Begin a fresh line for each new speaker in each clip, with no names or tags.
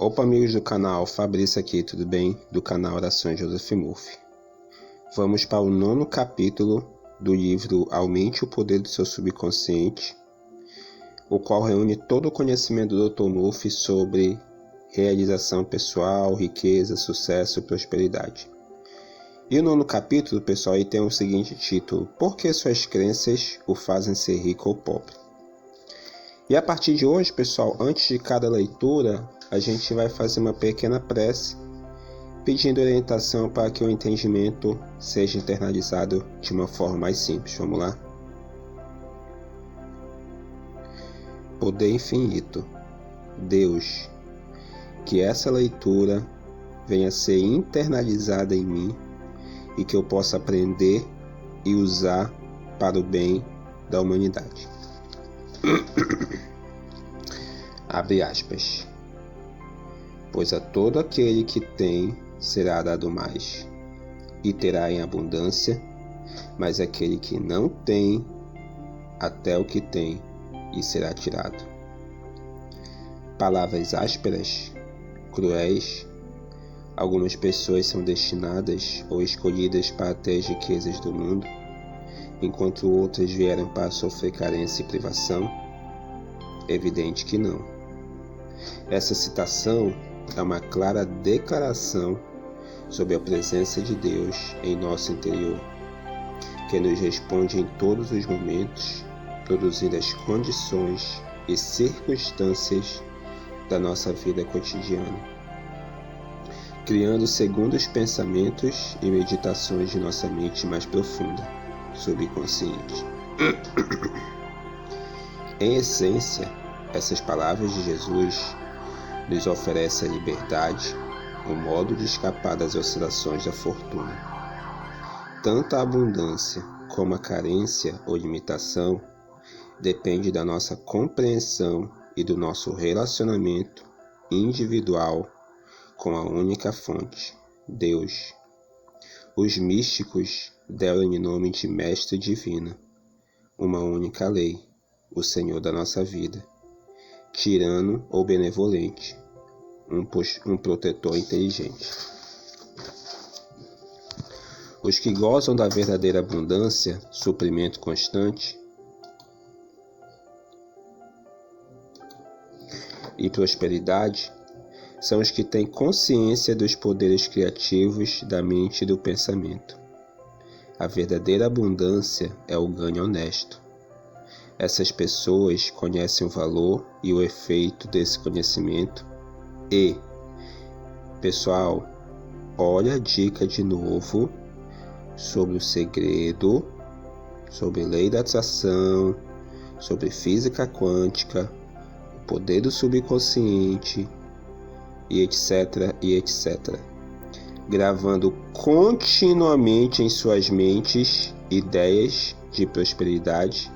Opa, amigos do canal, Fabrício aqui, tudo bem? Do canal Orações Joseph Murphy. Vamos para o 9º capítulo do livro Aumente o Poder do Seu Subconsciente, o qual reúne todo o conhecimento do Dr. Murphy sobre realização pessoal, riqueza, sucesso e prosperidade. E o 9º capítulo, pessoal, aí tem o seguinte título: Por que suas crenças o fazem ser rico ou pobre? E a partir de hoje, pessoal, antes de cada leitura, a gente vai fazer uma pequena prece, pedindo orientação para que o entendimento seja internalizado de uma forma mais simples. Vamos lá? Poder infinito, Deus, que essa leitura venha a ser internalizada em mim e que eu possa aprender e usar para o bem da humanidade. Abre aspas. Pois a todo aquele que tem será dado mais, e terá em abundância, mas aquele que não tem, até o que tem, lhe será tirado. Palavras ásperas, cruéis, algumas pessoas são destinadas ou escolhidas para ter as riquezas do mundo, enquanto outras vieram para sofrer carência e privação? Evidente que não. Essa citação é uma clara declaração sobre a presença de Deus em nosso interior, que nos responde em todos os momentos, produzindo as condições e circunstâncias da nossa vida cotidiana, criando segundo os pensamentos e meditações de nossa mente mais profunda, subconsciente. Em essência, essas palavras de Jesus nos oferecem a liberdade, o modo de escapar das oscilações da fortuna. Tanto a abundância como a carência ou limitação depende da nossa compreensão e do nosso relacionamento individual com a única fonte, Deus. Os místicos deram-lhe nome de Mestre Divino, uma única lei, o Senhor da nossa vida, tirano ou benevolente, um protetor inteligente. Os que gozam da verdadeira abundância, suprimento constante e prosperidade são os que têm consciência dos poderes criativos da mente e do pensamento. A verdadeira abundância é o ganho honesto. Essas pessoas conhecem o valor e o efeito desse conhecimento e, pessoal, olha a dica de novo sobre o segredo, sobre lei da atração, sobre física quântica, o poder do subconsciente e etc, gravando continuamente em suas mentes ideias de prosperidade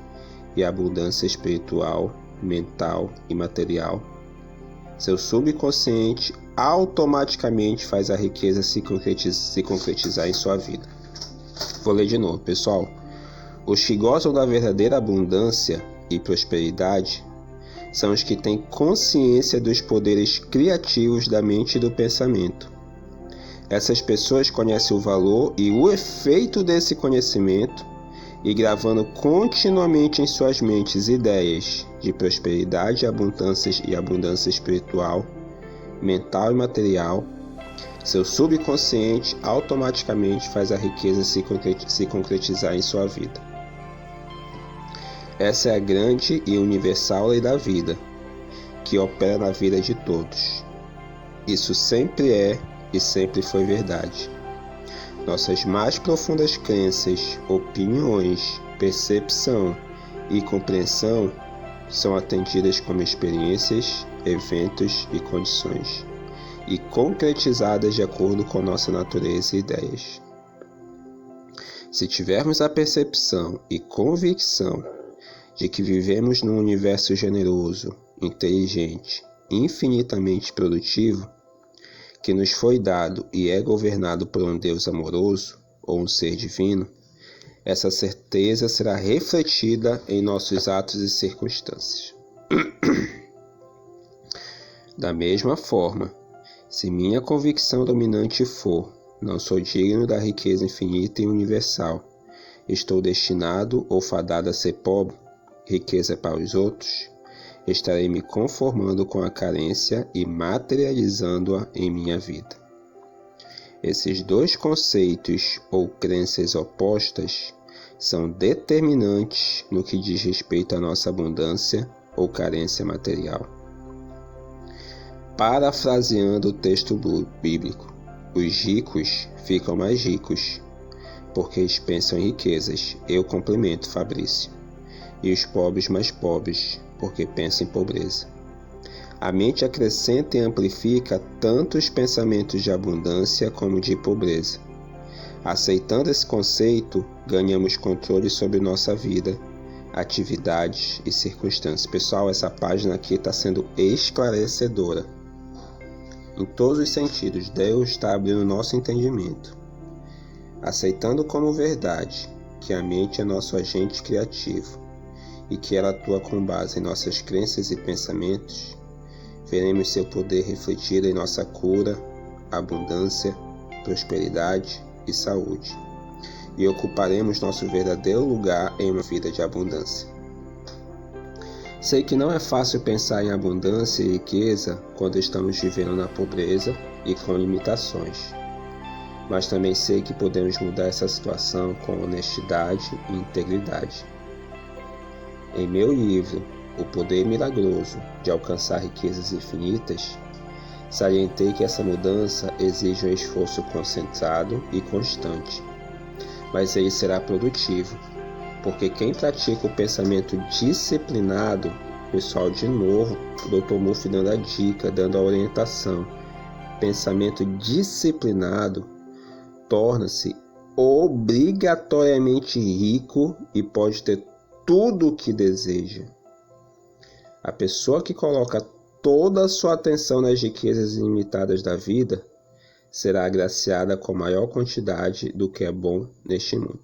e abundância espiritual, mental e material. Seu subconsciente automaticamente faz a riqueza se concretizar em sua vida. Vou ler de novo, pessoal. Os que gozam da verdadeira abundância e prosperidade são os que têm consciência dos poderes criativos da mente e do pensamento. Essas pessoas conhecem o valor e o efeito desse conhecimento e gravando continuamente em suas mentes ideias de prosperidade e abundância espiritual, mental e material, seu subconsciente automaticamente faz a riqueza se concretizar em sua vida. Essa é a grande e universal lei da vida, que opera na vida de todos. Isso sempre é e sempre foi verdade. Nossas mais profundas crenças, opiniões, percepção e compreensão são atendidas como experiências, eventos e condições, e concretizadas de acordo com nossa natureza e ideias. Se tivermos a percepção e convicção de que vivemos num universo generoso, inteligente, infinitamente produtivo, que nos foi dado e é governado por um Deus amoroso ou um ser divino, essa certeza será refletida em nossos atos e circunstâncias. Da mesma forma, se minha convicção dominante for: não sou digno da riqueza infinita e universal, estou destinado ou fadado a ser pobre, riqueza para os outros, estarei me conformando com a carência e materializando-a em minha vida. Esses dois conceitos ou crenças opostas são determinantes no que diz respeito à nossa abundância ou carência material. Parafraseando o texto bíblico, os ricos ficam mais ricos, porque eles pensam em riquezas, eu complemento, Fabrício, e os pobres mais pobres, porque pensam em pobreza. A mente acrescenta e amplifica tanto os pensamentos de abundância como de pobreza. Aceitando esse conceito, ganhamos controle sobre nossa vida, atividades e circunstâncias. Pessoal, essa página aqui está sendo esclarecedora. Em todos os sentidos, Deus está abrindo nosso entendimento. Aceitando como verdade que a mente é nosso agente criativo e que ela atua com base em nossas crenças e pensamentos, veremos seu poder refletido em nossa cura, abundância, prosperidade e saúde, e ocuparemos nosso verdadeiro lugar em uma vida de abundância. Sei que não é fácil pensar em abundância e riqueza quando estamos vivendo na pobreza e com limitações, mas também sei que podemos mudar essa situação com honestidade e integridade. Em meu livro, O Poder Milagroso de Alcançar Riquezas Infinitas, salientei que essa mudança exige um esforço concentrado e constante, mas ele será produtivo, porque quem pratica o pensamento disciplinado, pessoal, de novo, o Dr. Murphy dando a dica, dando a orientação, pensamento disciplinado torna-se obrigatoriamente rico e pode ter tudo o que deseja. A pessoa que coloca toda a sua atenção nas riquezas ilimitadas da vida será agraciada com maior quantidade do que é bom neste mundo.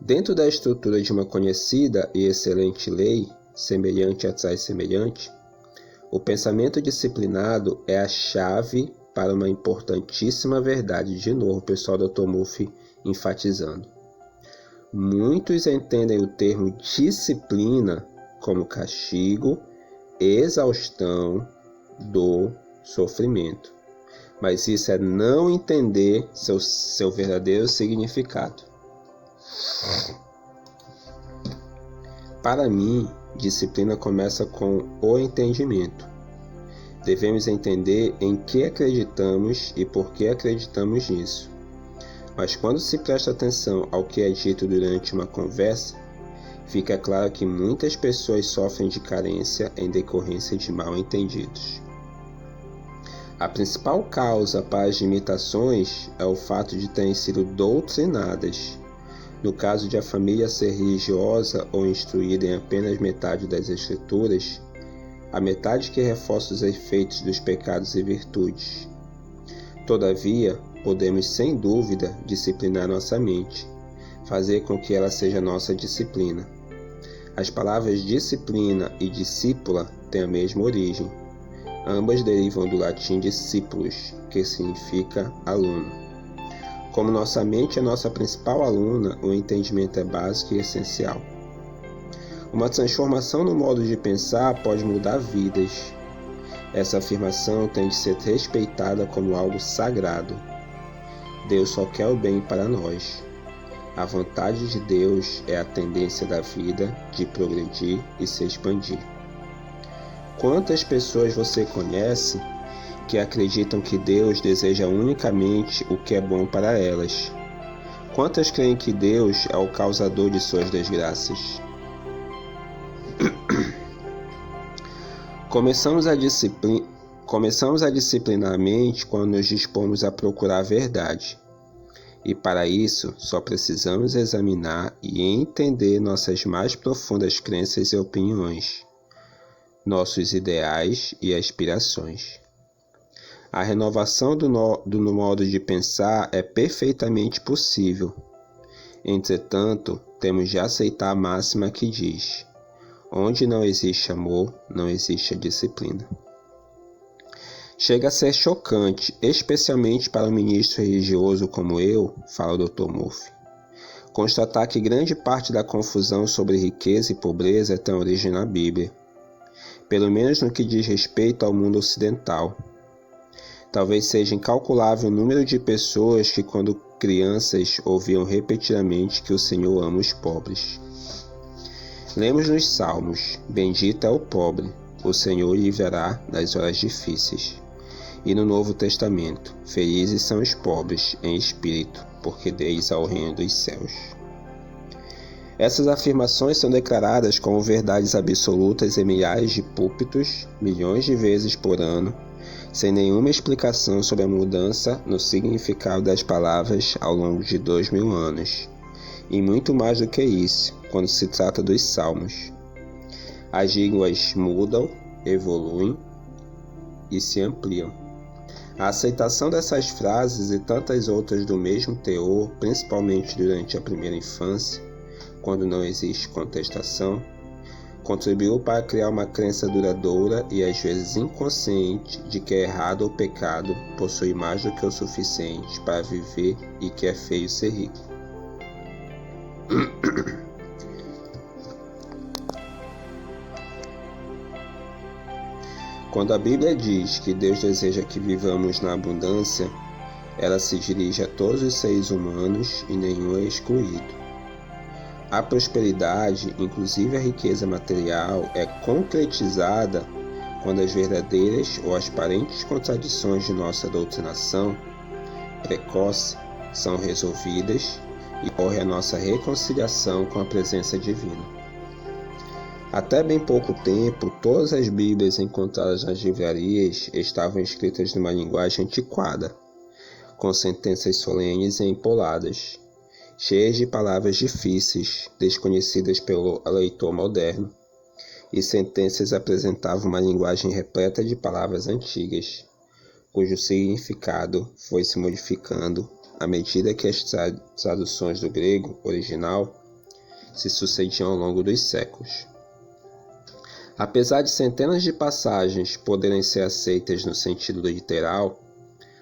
Dentro da estrutura de uma conhecida e excelente lei, semelhante atrai semelhante, o pensamento disciplinado é a chave para uma importantíssima verdade. De novo, o pessoal do Dr. Murphy enfatizando. Muitos entendem o termo disciplina como castigo, exaustão, dor, sofrimento. Mas isso é não entender seu verdadeiro significado. Para mim, disciplina começa com o entendimento. Devemos entender em que acreditamos e por que acreditamos nisso. Mas quando se presta atenção ao que é dito durante uma conversa, fica claro que muitas pessoas sofrem de carência em decorrência de mal-entendidos. A principal causa para as limitações é o fato de terem sido doutrinadas. No caso de a família ser religiosa ou instruída em apenas metade das escrituras, a metade que reforça os efeitos dos pecados e virtudes. Todavia, podemos sem dúvida disciplinar nossa mente, fazer com que ela seja nossa disciplina. As palavras disciplina e discípula têm a mesma origem. Ambas derivam do latim discípulos, que significa aluno. Como nossa mente é nossa principal aluna, o entendimento é básico e essencial. Uma transformação no modo de pensar pode mudar vidas. Essa afirmação tem de ser respeitada como algo sagrado. Deus só quer o bem para nós. A vontade de Deus é a tendência da vida de progredir e se expandir. Quantas pessoas você conhece que acreditam que Deus deseja unicamente o que é bom para elas? Quantas creem que Deus é o causador de suas desgraças? Começamos a disciplinar a mente quando nos dispomos a procurar a verdade. E para isso, só precisamos examinar e entender nossas mais profundas crenças e opiniões, nossos ideais e aspirações. A renovação do modo de pensar é perfeitamente possível. Entretanto, temos de aceitar a máxima que diz: Onde não existe amor, não existe a disciplina. Chega a ser chocante, especialmente para um ministro religioso como eu, fala o Dr. Murphy, constatar que grande parte da confusão sobre riqueza e pobreza tem origem na Bíblia, pelo menos no que diz respeito ao mundo ocidental. Talvez seja incalculável o número de pessoas que, quando crianças, ouviam repetidamente que o Senhor ama os pobres. Lemos nos Salmos: bendito é o pobre, o Senhor o livrará das horas difíceis. E no Novo Testamento: felizes são os pobres em espírito, porque deles é o reino dos céus. Essas afirmações são declaradas como verdades absolutas em milhares de púlpitos, milhões de vezes por ano, sem nenhuma explicação sobre a mudança no significado das palavras ao longo de 2000 anos. E muito mais do que isso, quando se trata dos Salmos. As línguas mudam, evoluem e se ampliam. A aceitação dessas frases e tantas outras do mesmo teor, principalmente durante a primeira infância, quando não existe contestação, contribuiu para criar uma crença duradoura e às vezes inconsciente de que é errado ou pecado possui mais do que o suficiente para viver e que é feio ser rico. Quando a Bíblia diz que Deus deseja que vivamos na abundância, ela se dirige a todos os seres humanos e nenhum é excluído. A prosperidade, inclusive a riqueza material, é concretizada quando as verdadeiras ou as aparentes contradições de nossa doutrinação precoce são resolvidas e ocorre a nossa reconciliação com a presença divina. Até bem pouco tempo, todas as Bíblias encontradas nas livrarias estavam escritas numa linguagem antiquada, com sentenças solenes e empoladas, cheias de palavras difíceis, desconhecidas pelo leitor moderno, e sentenças apresentavam uma linguagem repleta de palavras antigas, cujo significado foi se modificando à medida que as traduções do grego original se sucediam ao longo dos séculos. Apesar de centenas de passagens poderem ser aceitas no sentido literal,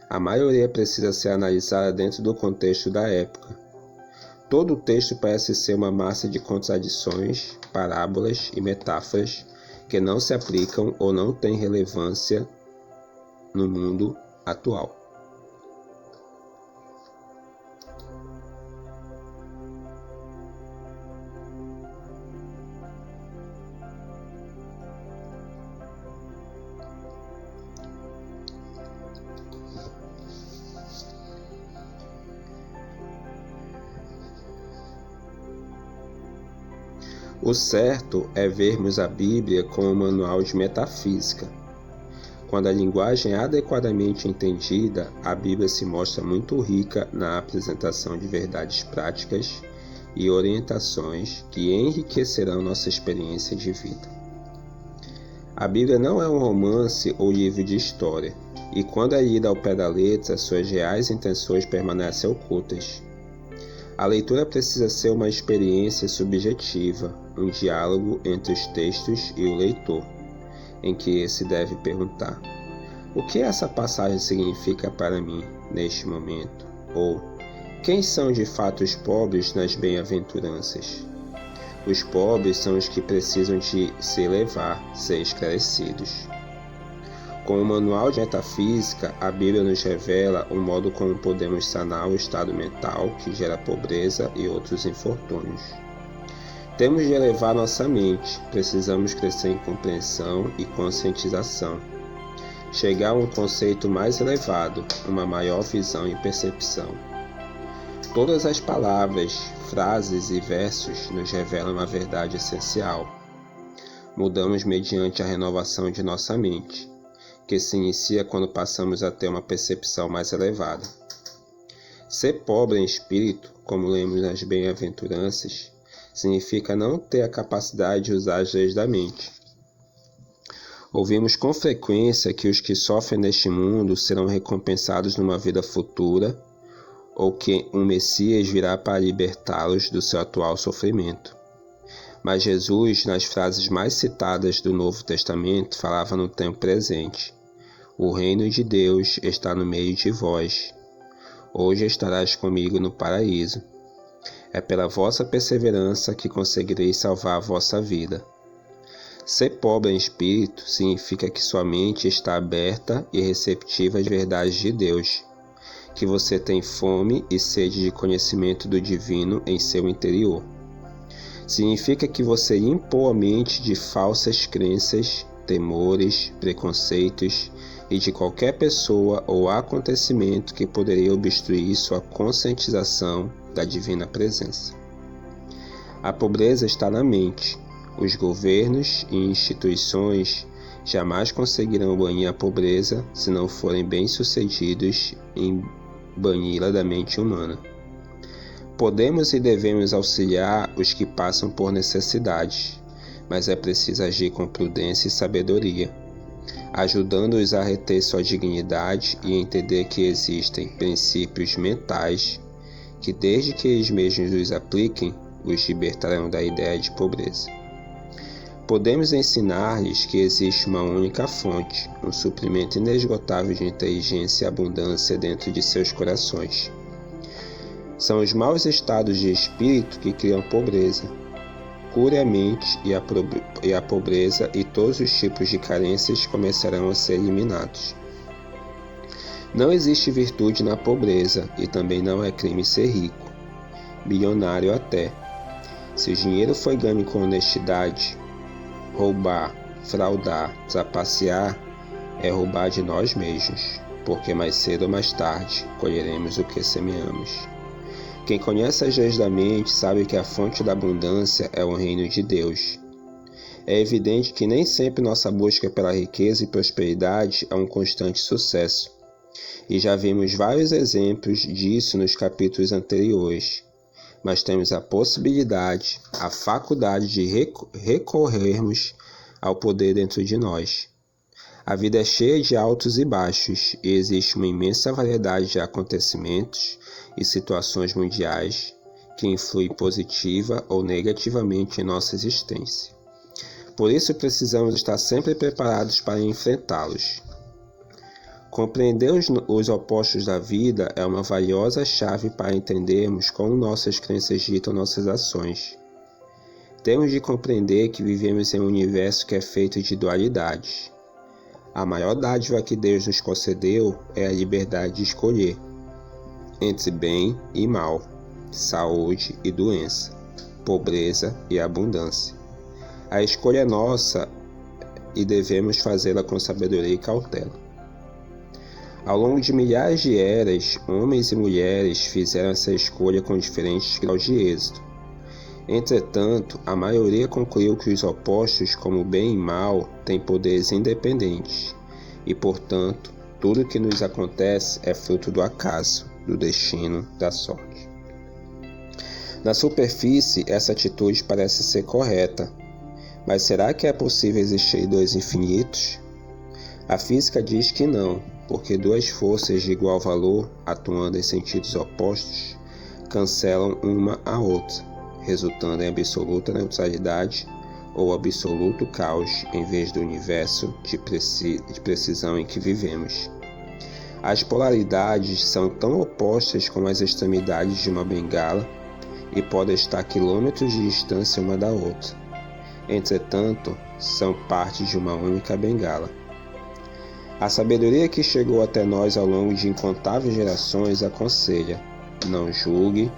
a maioria precisa ser analisada dentro do contexto da época. Todo o texto parece ser uma massa de contradições, parábolas e metáforas que não se aplicam ou não têm relevância no mundo atual. O certo é vermos a Bíblia como um manual de metafísica. Quando a linguagem é adequadamente entendida, a Bíblia se mostra muito rica na apresentação de verdades práticas e orientações que enriquecerão nossa experiência de vida. A Bíblia não é um romance ou livro de história, e quando é lida ao pé da letra, suas reais intenções permanecem ocultas. A leitura precisa ser uma experiência subjetiva, um diálogo entre os textos e o leitor, em que esse deve perguntar: o que essa passagem significa para mim neste momento? Ou, quem são de fato os pobres nas bem-aventuranças? Os pobres são os que precisam de se elevar, ser esclarecidos. Com o manual de metafísica, a Bíblia nos revela o modo como podemos sanar o estado mental que gera pobreza e outros infortúnios. Temos de elevar nossa mente, precisamos crescer em compreensão e conscientização, chegar a um conceito mais elevado, uma maior visão e percepção. Todas as palavras, frases e versos nos revelam uma verdade essencial. Mudamos mediante a renovação de nossa mente, que se inicia quando passamos a ter uma percepção mais elevada. Ser pobre em espírito, como lemos nas bem-aventuranças, significa não ter a capacidade de usar as leis da mente. Ouvimos com frequência que os que sofrem neste mundo serão recompensados numa vida futura, ou que um Messias virá para libertá-los do seu atual sofrimento. Mas Jesus, nas frases mais citadas do Novo Testamento, falava no tempo presente: o reino de Deus está no meio de vós. Hoje estarás comigo no paraíso. É pela vossa perseverança que conseguireis salvar a vossa vida. Ser pobre em espírito significa que sua mente está aberta e receptiva às verdades de Deus, que você tem fome e sede de conhecimento do divino em seu interior. Significa que você limpou a mente de falsas crenças, temores, preconceitos e de qualquer pessoa ou acontecimento que poderia obstruir sua conscientização da divina presença. A pobreza está na mente. Os governos e instituições jamais conseguirão banir a pobreza se não forem bem-sucedidos em bani-la da mente humana. Podemos e devemos auxiliar os que passam por necessidade, mas é preciso agir com prudência e sabedoria, ajudando-os a reter sua dignidade e entender que existem princípios mentais que, desde que eles mesmos os apliquem, os libertarão da ideia de pobreza. Podemos ensinar-lhes que existe uma única fonte, um suprimento inesgotável de inteligência e abundância dentro de seus corações. São os maus estados de espírito que criam pobreza. Cure a mente e a pobreza e todos os tipos de carências começarão a ser eliminados. Não existe virtude na pobreza e também não é crime ser rico, bilionário até. Se o dinheiro foi ganho com honestidade, roubar, fraudar, trapacear é roubar de nós mesmos, porque mais cedo ou mais tarde colheremos o que semeamos. Quem conhece as leis da mente sabe que a fonte da abundância é o reino de Deus. É evidente que nem sempre nossa busca pela riqueza e prosperidade é um constante sucesso, e já vimos vários exemplos disso nos capítulos anteriores. Mas temos a possibilidade, a faculdade de recorrermos ao poder dentro de nós. A vida é cheia de altos e baixos, e existe uma imensa variedade de acontecimentos e situações mundiais que influem positiva ou negativamente em nossa existência. Por isso precisamos estar sempre preparados para enfrentá-los. Compreender os opostos da vida é uma valiosa chave para entendermos como nossas crenças ditam nossas ações. Temos de compreender que vivemos em um universo que é feito de dualidades. A maior dádiva que Deus nos concedeu é a liberdade de escolher entre bem e mal, saúde e doença, pobreza e abundância. A escolha é nossa e devemos fazê-la com sabedoria e cautela. Ao longo de milhares de eras, homens e mulheres fizeram essa escolha com diferentes graus de êxito. Entretanto, a maioria concluiu que os opostos, como bem e mal, têm poderes independentes, e, portanto, tudo o que nos acontece é fruto do acaso, do destino, da sorte. Na superfície, essa atitude parece ser correta, mas será que é possível existir dois infinitos? A física diz que não, porque duas forças de igual valor, atuando em sentidos opostos, cancelam uma a outra, resultando em absoluta neutralidade ou absoluto caos em vez do universo de precisão em que vivemos. As polaridades são tão opostas como as extremidades de uma bengala e podem estar a quilômetros de distância uma da outra. Entretanto, são parte de uma única bengala. A sabedoria que chegou até nós ao longo de incontáveis gerações aconselha: não julgue,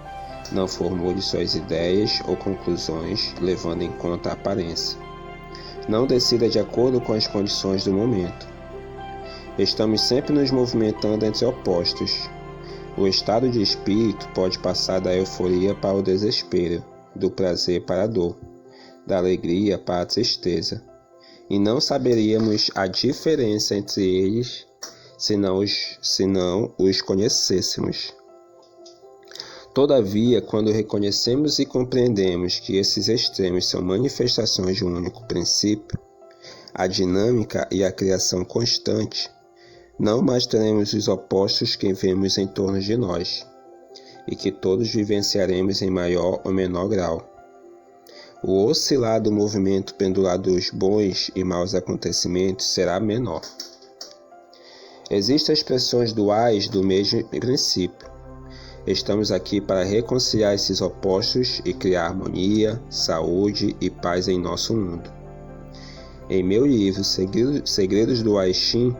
não formule suas ideias ou conclusões levando em conta a aparência. Não decida de acordo com as condições do momento. Estamos sempre nos movimentando entre opostos. O estado de espírito pode passar da euforia para o desespero, do prazer para a dor, da alegria para a tristeza. E não saberíamos a diferença entre eles se não os conhecêssemos. Todavia, quando reconhecemos e compreendemos que esses extremos são manifestações de um único princípio, a dinâmica e a criação constante, não mais teremos os opostos que vemos em torno de nós, e que todos vivenciaremos em maior ou menor grau. o oscilar do movimento pendular dos bons e maus acontecimentos será menor. Existem expressões duais do mesmo princípio. Estamos aqui para reconciliar esses opostos e criar harmonia, saúde e paz em nosso mundo. Em meu livro Segredos do I Ching,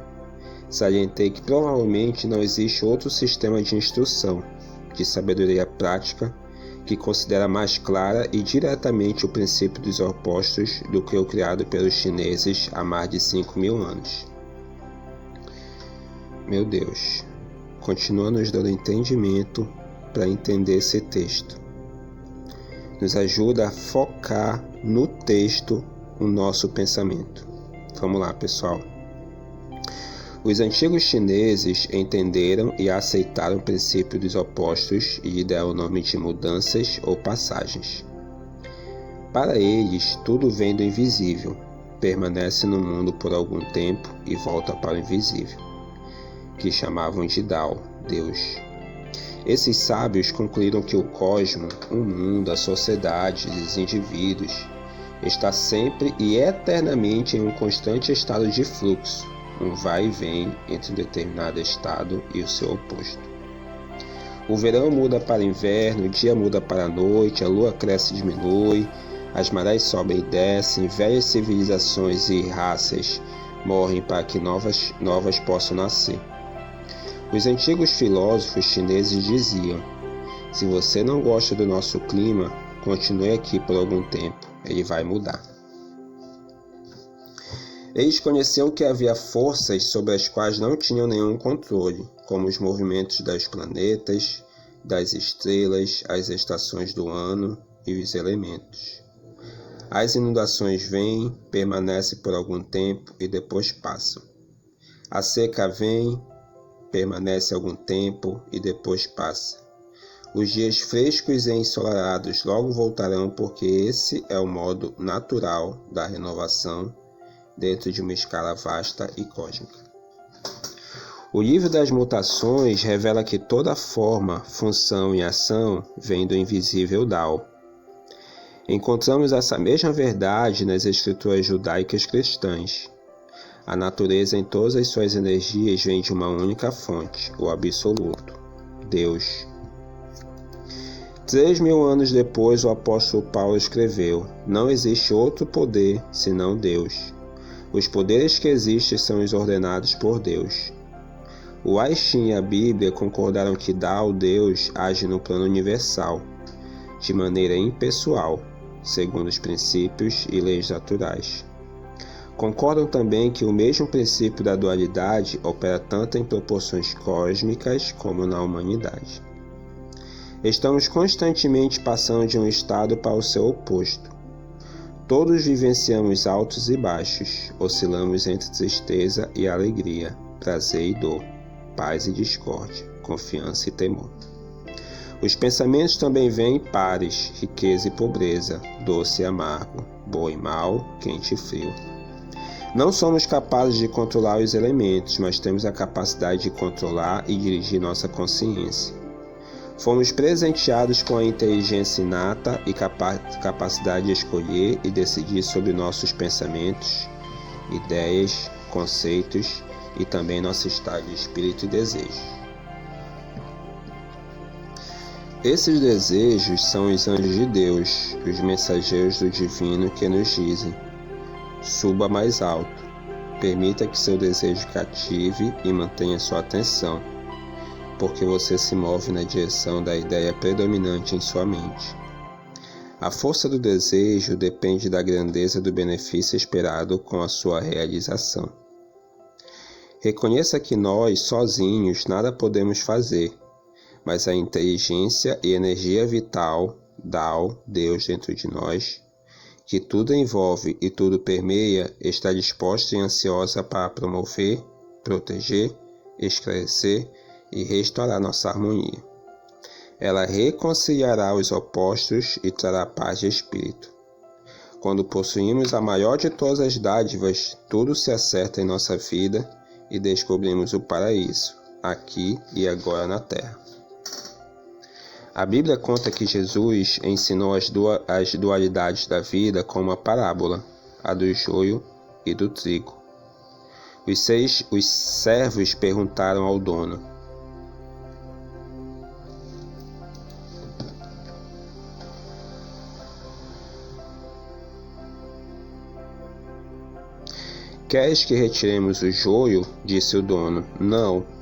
salientei que provavelmente não existe outro sistema de instrução, de sabedoria prática, que considera mais clara e diretamente o princípio dos opostos do que o criado pelos chineses há mais de 5.000 anos. Meu Deus, continua nos dando entendimento para entender esse texto. Nos ajuda a focar no texto o nosso pensamento. Vamos lá, pessoal. Os antigos chineses entenderam e aceitaram o princípio dos opostos e lhe deram o nome de mudanças ou passagens. Para eles, tudo vem do invisível, permanece no mundo por algum tempo e volta para o invisível, que chamavam de Dao, Deus. Esses sábios concluíram que o cosmo, o mundo, a sociedade e os indivíduos está sempre e eternamente em um constante estado de fluxo, um vai e vem entre um determinado estado e o seu oposto. O verão muda para inverno, o dia muda para a noite, a lua cresce e diminui, as marés sobem e descem, velhas civilizações e raças morrem para que novas possam nascer. Os antigos filósofos chineses diziam: se você não gosta do nosso clima, continue aqui por algum tempo, ele vai mudar. Eles conheciam que havia forças sobre as quais não tinham nenhum controle, como os movimentos dos planetas, das estrelas, as estações do ano e os elementos. As inundações vêm, permanecem por algum tempo e depois passam. A seca vem, permanece algum tempo e depois passa. Os dias frescos e ensolarados logo voltarão, porque esse é o modo natural da renovação dentro de uma escala vasta e cósmica. O livro das mutações revela que toda forma, função e ação vem do invisível Dao. Encontramos essa mesma verdade nas escrituras judaicas cristãs. A natureza em todas as suas energias vem de uma única fonte, o Absoluto, Deus. 3.000 anos depois, o apóstolo Paulo escreveu: não existe outro poder senão Deus. Os poderes que existem são os ordenados por Deus. O I Ching e a Bíblia concordaram que Dao, Deus, age no plano universal, de maneira impessoal, segundo os princípios e leis naturais. Concordam também que o mesmo princípio da dualidade opera tanto em proporções cósmicas como na humanidade. Estamos constantemente passando de um estado para o seu oposto. Todos vivenciamos altos e baixos, oscilamos entre tristeza e alegria, prazer e dor, paz e discórdia, confiança e temor. Os pensamentos também vêm em pares, riqueza e pobreza, doce e amargo, bom e mal, quente e frio. Não somos capazes de controlar os elementos, mas temos a capacidade de controlar e dirigir nossa consciência. Fomos presenteados com a inteligência inata e capacidade de escolher e decidir sobre nossos pensamentos, ideias, conceitos e também nosso estado de espírito e desejo. Esses desejos são os anjos de Deus, os mensageiros do divino que nos dizem: suba mais alto, permita que seu desejo cative e mantenha sua atenção, porque você se move na direção da ideia predominante em sua mente. A força do desejo depende da grandeza do benefício esperado com a sua realização. Reconheça que nós, sozinhos, nada podemos fazer, mas a inteligência e energia vital, Dao, Deus dentro de nós, que tudo envolve e tudo permeia, está disposta e ansiosa para promover, proteger, esclarecer e restaurar nossa harmonia. Ela reconciliará os opostos e trará paz de espírito. Quando possuímos a maior de todas as dádivas, tudo se acerta em nossa vida e descobrimos o paraíso, aqui e agora na Terra. A Bíblia conta que Jesus ensinou as dualidades da vida com uma parábola, a do joio e do trigo. Os servos perguntaram ao dono: "Queres que retiremos o joio?" disse o dono. "Não.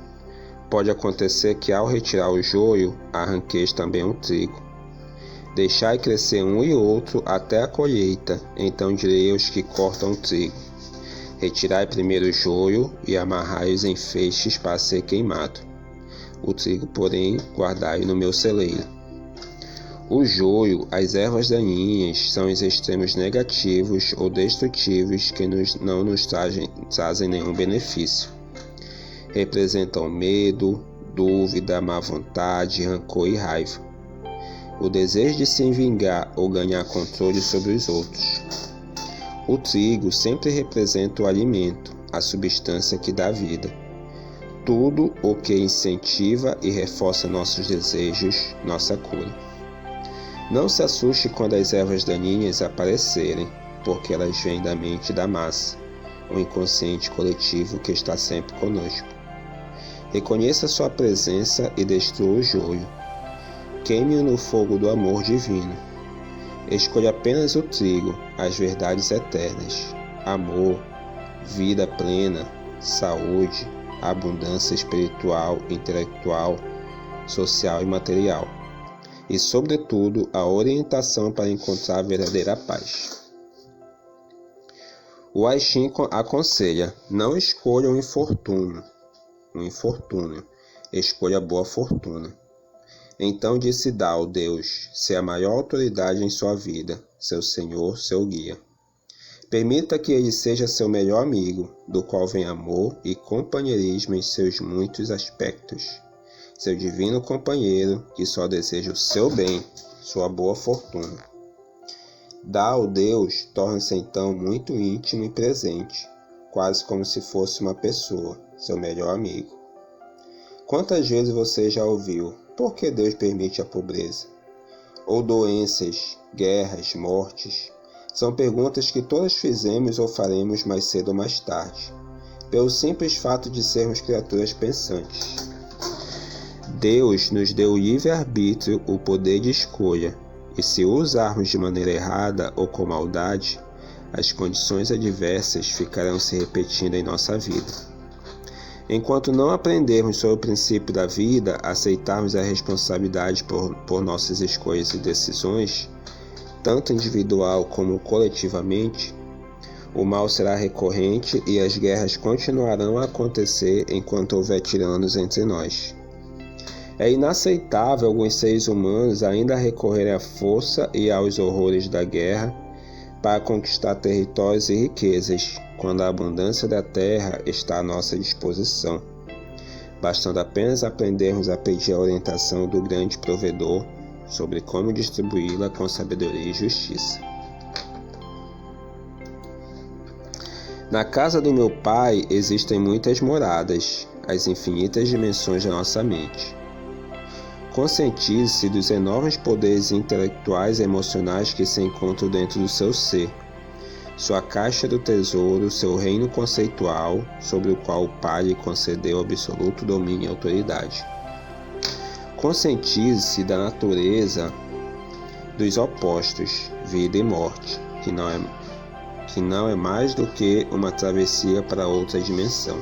Pode acontecer que ao retirar o joio, arranqueis também o trigo. Deixai crescer um e outro até a colheita, então direi aos que cortam o trigo: retirai primeiro o joio e amarrai-os em feixes para ser queimado. O trigo, porém, guardai no meu celeiro." O joio, as ervas daninhas, são os extremos negativos ou destrutivos que não nos trazem nenhum benefício. Representam medo, dúvida, má vontade, rancor e raiva. O desejo de se vingar ou ganhar controle sobre os outros. O trigo sempre representa o alimento, a substância que dá vida. Tudo o que incentiva e reforça nossos desejos, nossa cura. Não se assuste quando as ervas daninhas aparecerem, porque elas vêm da mente da massa, o inconsciente coletivo que está sempre conosco. Reconheça sua presença e destrua o joio. Queime-o no fogo do amor divino. Escolha apenas o trigo, as verdades eternas: amor, vida plena, saúde, abundância espiritual, intelectual, social e material. E, sobretudo, a orientação para encontrar a verdadeira paz. O I Ching aconselha: não escolha um infortúnio, escolha a boa fortuna. Então disse Tao, Deus, ser a maior autoridade em sua vida, seu Senhor, seu guia. Permita que ele seja seu melhor amigo, do qual vem amor e companheirismo em seus muitos aspectos. Seu divino companheiro, que só deseja o seu bem, sua boa fortuna. Tao, Deus, torna-se então muito íntimo e presente, quase como se fosse uma pessoa, seu melhor amigo. Quantas vezes você já ouviu: por que Deus permite a pobreza? Ou doenças, guerras, mortes? São perguntas que todos fizemos ou faremos mais cedo ou mais tarde, pelo simples fato de sermos criaturas pensantes. Deus nos deu o livre-arbítrio, o poder de escolha, e se o usarmos de maneira errada ou com maldade, as condições adversas ficarão se repetindo em nossa vida. Enquanto não aprendermos sobre o princípio da vida, aceitarmos a responsabilidade por nossas escolhas e decisões, tanto individual como coletivamente, o mal será recorrente e as guerras continuarão a acontecer enquanto houver tiranos entre nós. É inaceitável alguns seres humanos ainda recorrerem à força e aos horrores da guerra para conquistar territórios e riquezas, quando a abundância da terra está à nossa disposição, bastando apenas aprendermos a pedir a orientação do grande provedor sobre como distribuí-la com sabedoria e justiça. Na casa do meu Pai existem muitas moradas, as infinitas dimensões da nossa mente. Conscientize-se dos enormes poderes intelectuais e emocionais que se encontram dentro do seu ser, sua caixa do tesouro, seu reino conceitual, sobre o qual o Pai lhe concedeu absoluto domínio e autoridade. Conscientize-se da natureza dos opostos, vida e morte, que não é mais do que uma travessia para outra dimensão.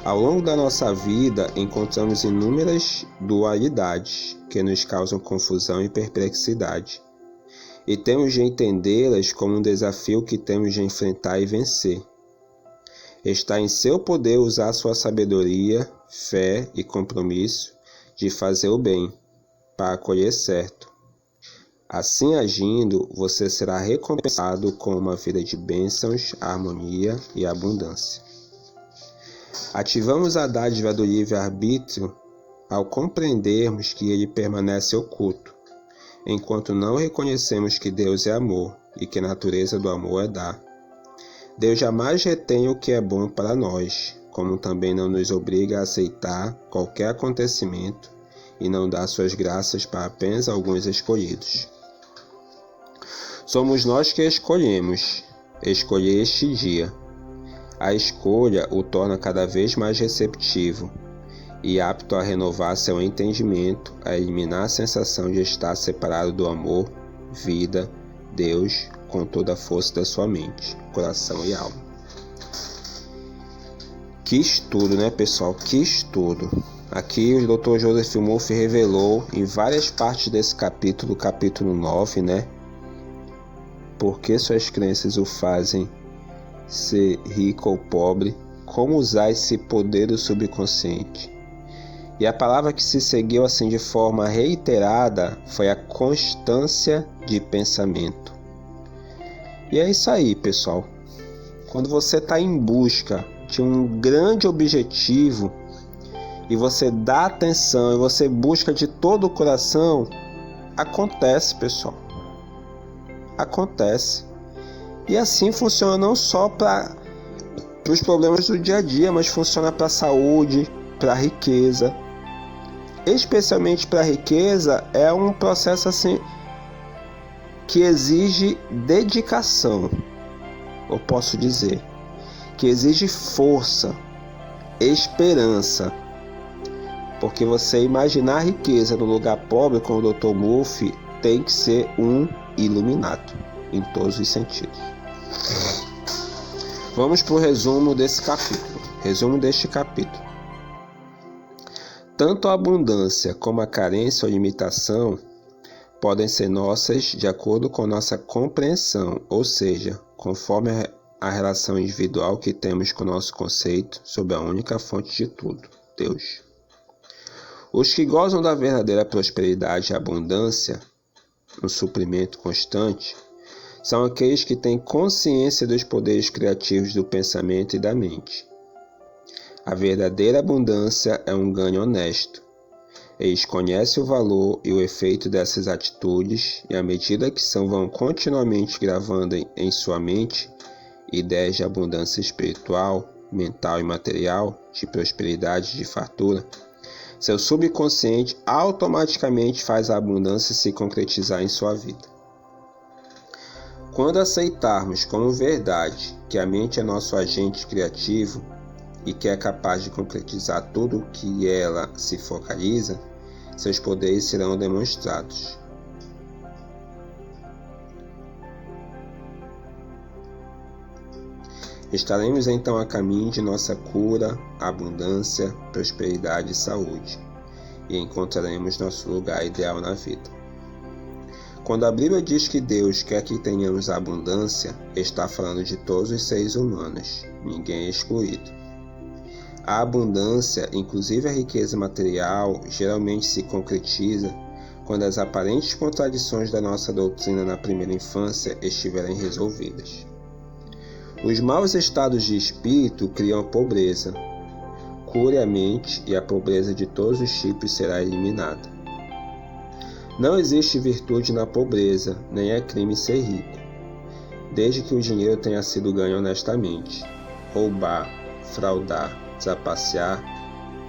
Ao longo da nossa vida, encontramos inúmeras dualidades que nos causam confusão e perplexidade, e temos de entendê-las como um desafio que temos de enfrentar e vencer. Está em seu poder usar sua sabedoria, fé e compromisso de fazer o bem, para colher certo. Assim agindo, você será recompensado com uma vida de bênçãos, harmonia e abundância. Ativamos a dádiva do livre-arbítrio ao compreendermos que ele permanece oculto, enquanto não reconhecemos que Deus é amor e que a natureza do amor é dar. Deus jamais retém o que é bom para nós, como também não nos obriga a aceitar qualquer acontecimento e não dá suas graças para apenas alguns escolhidos. Somos nós que escolhemos escolher este dia. A escolha o torna cada vez mais receptivo e apto a renovar seu entendimento, a eliminar a sensação de estar separado do amor, vida, Deus, com toda a força da sua mente, coração e alma. Que estudo, né, pessoal? Que estudo! Aqui o Dr. Joseph Murphy revelou em várias partes desse capítulo, capítulo 9, né? Por que suas crenças o fazem ser rico ou pobre? Como usar esse poder do subconsciente? E a palavra que se seguiu assim de forma reiterada foi a constância de pensamento. E é isso aí, pessoal. Quando você está em busca de um grande objetivo e você dá atenção e você busca de todo o coração, acontece, pessoal. Acontece. E assim funciona não só para os problemas do dia a dia, mas funciona para a saúde, para a riqueza. Especialmente para a riqueza, é um processo assim que exige dedicação, eu posso dizer, que exige força, esperança, porque você imaginar a riqueza no lugar pobre, como o Dr. Murphy, tem que ser um iluminado em todos os sentidos. Vamos para o resumo desse capítulo. Resumo deste capítulo. Tanto a abundância como a carência ou limitação podem ser nossas de acordo com nossa compreensão, ou seja, conforme a relação individual que temos com o nosso conceito sobre a única fonte de tudo, Deus. Os que gozam da verdadeira prosperidade e abundância, no suprimento constante, são aqueles que têm consciência dos poderes criativos do pensamento e da mente. A verdadeira abundância é um ganho honesto. Eles conhecem o valor e o efeito dessas atitudes e à medida que vão continuamente gravando em sua mente ideias de abundância espiritual, mental e material, de prosperidade e de fartura, seu subconsciente automaticamente faz a abundância se concretizar em sua vida. Quando aceitarmos como verdade que a mente é nosso agente criativo e que é capaz de concretizar tudo o que ela se focaliza, seus poderes serão demonstrados. Estaremos então a caminho de nossa cura, abundância, prosperidade e saúde, e encontraremos nosso lugar ideal na vida. Quando a Bíblia diz que Deus quer que tenhamos abundância, está falando de todos os seres humanos, ninguém é excluído. A abundância, inclusive a riqueza material, geralmente se concretiza quando as aparentes contradições da nossa doutrina na primeira infância estiverem resolvidas. Os maus estados de espírito criam a pobreza. Cure a mente e a pobreza de todos os tipos será eliminada. Não existe virtude na pobreza, nem é crime ser rico, desde que o dinheiro tenha sido ganho honestamente. Roubar, fraudar, trapacear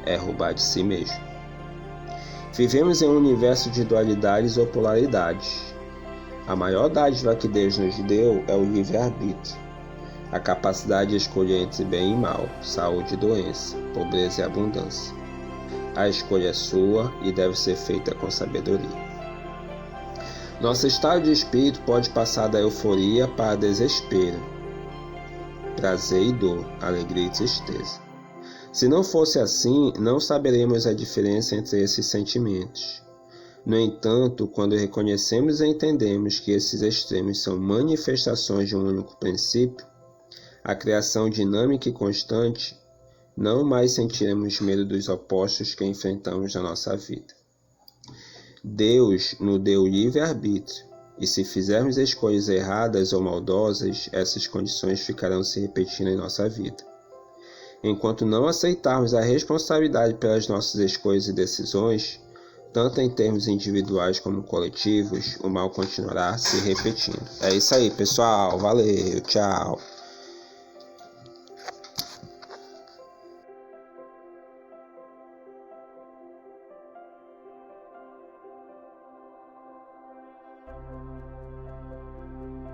é roubar de si mesmo. Vivemos em um universo de dualidades ou polaridades. A maior dádiva que Deus nos deu é o livre-arbítrio, a capacidade de escolher entre bem e mal, saúde e doença, pobreza e abundância. A escolha é sua e deve ser feita com sabedoria. Nosso estado de espírito pode passar da euforia para desespero, prazer e dor, alegria e tristeza. Se não fosse assim, não saberemos a diferença entre esses sentimentos. No entanto, quando reconhecemos e entendemos que esses extremos são manifestações de um único princípio, a criação dinâmica e constante, não mais sentiremos medo dos opostos que enfrentamos na nossa vida. Deus nos deu livre-arbítrio, e se fizermos escolhas erradas ou maldosas, essas condições ficarão se repetindo em nossa vida. Enquanto não aceitarmos a responsabilidade pelas nossas escolhas e decisões, tanto em termos individuais como coletivos, o mal continuará se repetindo. É isso aí, pessoal. Valeu, tchau.